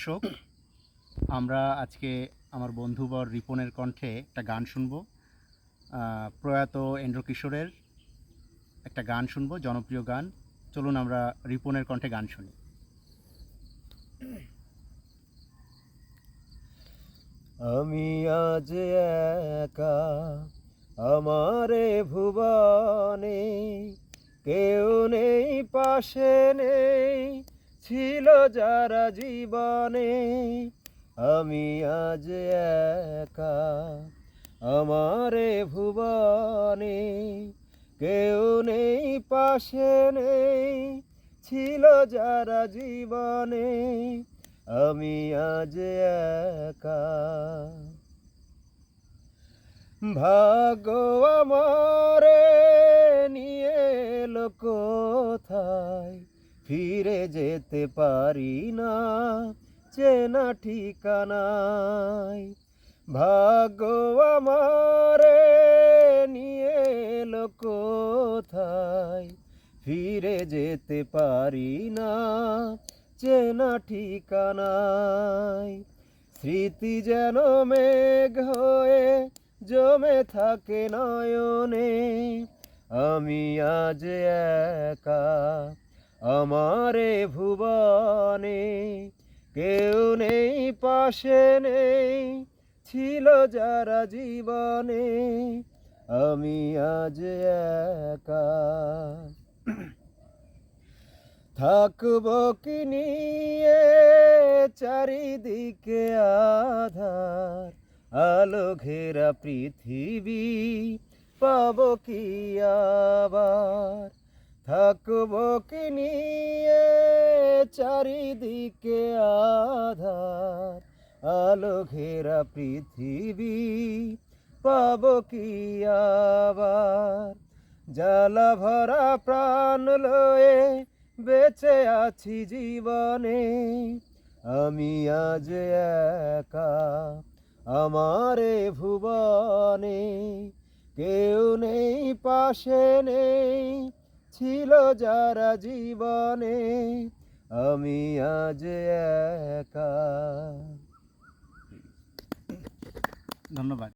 দর্শক, আমরা আজকে আমার বন্ধুবর রিপনের কণ্ঠে একটা গান শুনবো। প্রয়াত এন্ড্র কিশোরের একটা গান শুনবো, জনপ্রিয় গান। চলুন আমরা রিপনের কণ্ঠে গান শুনি। আমি আজ একা আমারে ভুবনে, কেউ নেই পাশে নেই, ছিল যারা জীবনে। আমি আজ একা আমারে ভুবনে, কেউ নেই পাশে নেই, ছিল যারা জীবনে। আমি আজ একা। ভাগ্য আমারে নিয়ে এলো কোথায়, ফিরে যেতে পারি না চেনা ঠিকানায়। ভাগ্য আমারে নিয়ে এলো কোথায়, ফিরে যেতে পারি না চেনা ঠিকানায়। স্মৃতি যেন মেঘ হয়ে জমে থাকে নয়নে। আমি আজ একা আমারে ভুবনে, কেউ নেই পাশে নেই, ছিল যারা জীবনে। আমি আজ একা। থাকবো কি নিয়ে চারিদিকে আধার, আলো ঘেরা পৃথিবী পাবো কি আবার। থাকবো কি নিয়ে চারিদিকে আধার, আলো ঘেরা পৃথিবী পাবো কি আবার। জ্বালা ভরা প্রাণ লয়ে বেঁচে আছি জীবনে। আমি আজ একা আমারে ভুবনে, কেউ নেই পাশে নেই, ছিল যারা জীবনে। আমি আজ একা। ধন্যবাদ।